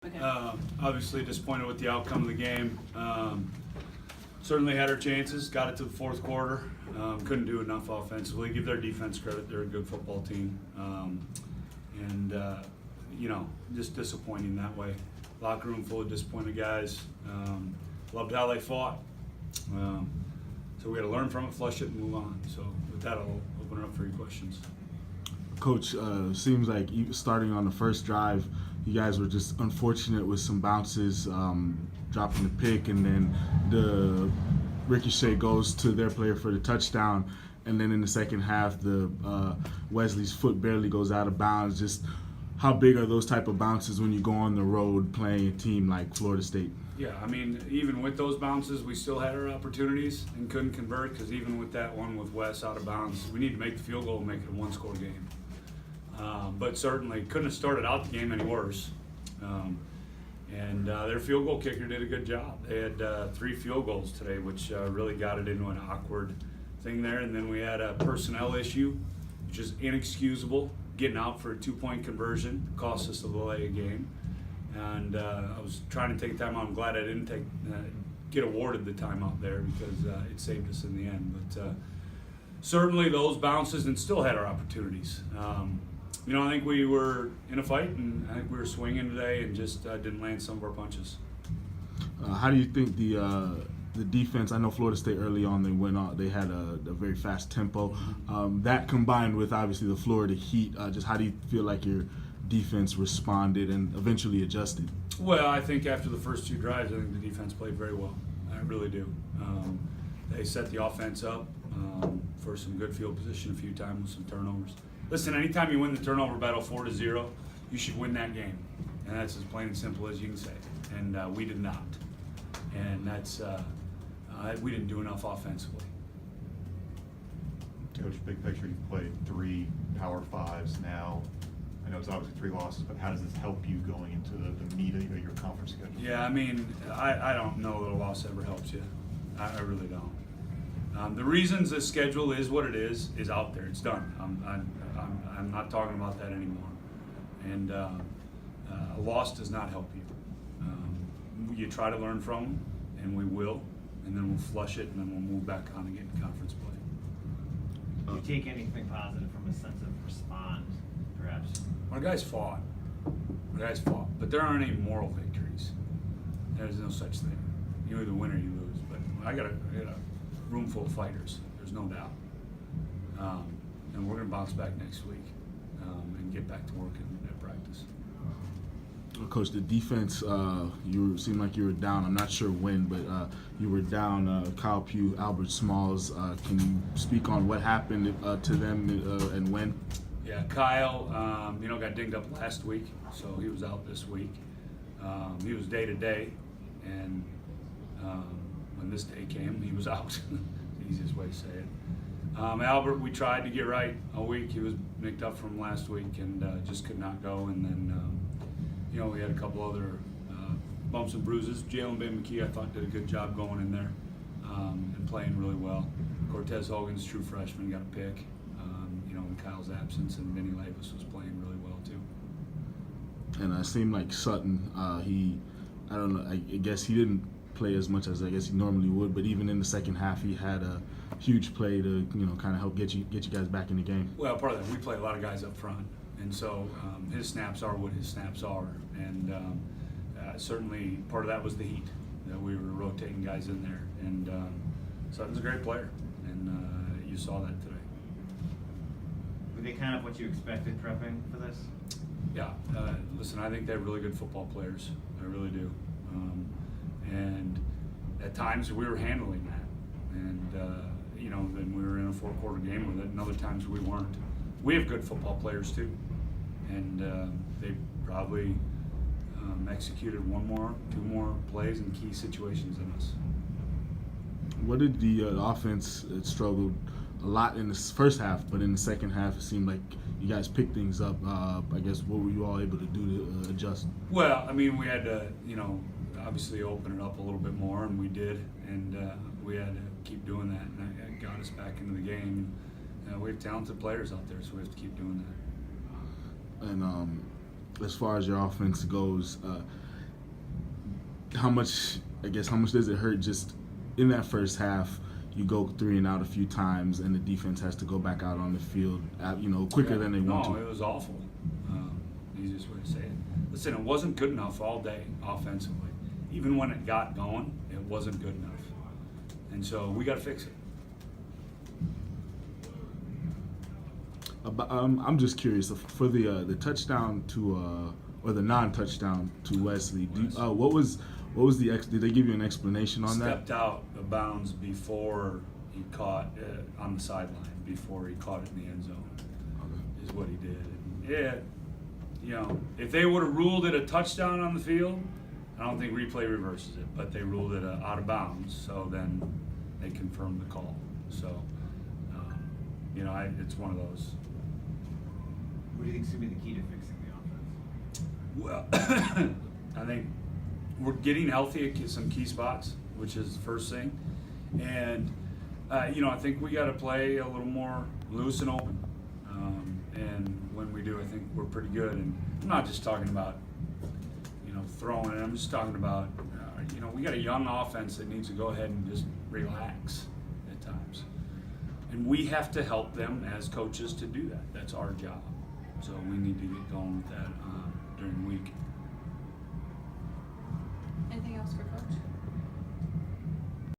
Okay. Obviously disappointed with the outcome of the game. Certainly had our chances, got it to the fourth quarter. Couldn't do enough offensively. Give their defense credit, they're a good football team. Just disappointing that way. Locker room full of disappointed guys. Loved how they fought. So we had to learn from it, flush it, and move on. So with that, I'll open it up for your questions. Coach, seems like starting on the first drive, you guys were just unfortunate with some bounces, dropping the pick, and then the ricochet goes to their player for the touchdown. And then in the second half, the Wesley's foot barely goes out of bounds. Just how big are those type of bounces when you go on the road playing a team like Florida State? Yeah, I mean, even with those bounces, we still had our opportunities and couldn't convert, because even with that one with Wes out of bounds, we need to make the field goal and make it a one-score game. But certainly couldn't have started out the game any worse. Their field goal kicker did a good job. They had 3 field goals today, which really got it into an awkward thing there. And then we had a personnel issue, which is inexcusable. Getting out for a 2-point conversion cost us the delay of game. And I was trying to take a timeout. I'm glad I didn't get awarded the timeout there, because it saved us in the end. But certainly those bounces, and still had our opportunities. I think we were in a fight, and I think we were swinging today and just didn't land some of our punches. How do you think the defense? I know Florida State early on they had a very fast tempo. That combined with obviously the Florida heat, just how do you feel like your defense responded and eventually adjusted? Well, I think after the first 2 drives, I think the defense played very well. I really do. They set the offense up for some good field position a few times with some turnovers. Listen, anytime you win the turnover battle 4-0, you should win that game. And that's as plain and simple as you can say. And we did not. And that's we didn't do enough offensively. Coach, big picture, you've played 3 Power 5s now. I know it's obviously 3 losses, but how does this help you going into the meat of your conference schedule? Yeah, I mean, I don't know that a loss ever helps you. I really don't. The reasons the schedule is what it is out there. It's done. I'm not talking about that anymore. And a loss does not help you. You try to learn from them, and we will, and then we'll flush it, and then we'll move back on and get in conference play. Do you take anything positive from a sense of respond, perhaps? Our guys fought. But there aren't any moral victories. There's no such thing. You either win or you lose. But I got a room full of fighters. There's no doubt. And we're going to bounce back next week and get back to work at practice. Coach, the defense, you seemed like you were down. I'm not sure when, but you were down. Kyle Pugh, Albert Smalls. Can you speak on what happened to them and when? Yeah, Kyle, got dinged up last week, so he was out this week. He was day to day, and when this day came, he was out. The easiest way to say it. Albert, we tried to get right all week. He was nicked up from last week and just could not go. And then, we had a couple other bumps and bruises. Jalen Ben McKee, I thought, did a good job going in there and playing really well. Cortez Hogan's true freshman, got a pick. In Kyle's absence, and Vinny Levis was playing really well too. And it seemed like Sutton, I don't know, I guess he didn't play as much as I guess he normally would, but even in the second half, he had a huge play to kind of help get you guys back in the game. Well, part of that, we play a lot of guys up front, and so his snaps are what his snaps are, and certainly part of that was the heat, that we were rotating guys in there, and Sutton's a great player, and you saw that today. Were they kind of what you expected prepping for this? Yeah, listen, I think they're really good football players. I really do. And at times we were handling that. And, then we were in a 4-quarter game with it, and other times we weren't. We have good football players too. And they probably executed 1 more, 2 more plays in key situations than us. What did the offense, it struggled a lot in the first half, but in the second half it seemed like you guys picked things up. I guess what were you all able to do to adjust? Well, I mean, we had to, obviously open it up a little bit more, and we did, and we had to keep doing that, and that got us back into the game. We have talented players out there, so we have to keep doing that. And as far as your offense goes, how much does it hurt just in that first half? You go 3 and out a few times, and the defense has to go back out on the field, quicker than they want to. No, it was awful. Easiest way to say it. Listen, it wasn't good enough all day offensively. Even when it got going, it wasn't good enough. And so we got to fix it. I'm just curious for the touchdown to or the non-touchdown to Wesley. What was did they give you an explanation on that? Stepped out of bounds before he caught on the sideline, before he caught it in the end zone. Okay. Is what he did. And if they would have ruled it a touchdown on the field, I don't think replay reverses it. But they ruled it out of bounds, so then they confirmed the call. So, it's one of those. What do you think is going to be the key to fixing the offense? Well, I think we're getting healthy at some key spots, which is the first thing. And, I think we got to play a little more loose and open. And when we do, I think we're pretty good. And I'm not just talking about, throwing it. I'm just talking about, we got a young offense that needs to go ahead and just relax at times. And we have to help them as coaches to do that. That's our job. So we need to get going with that during the week. Anything else for Coach?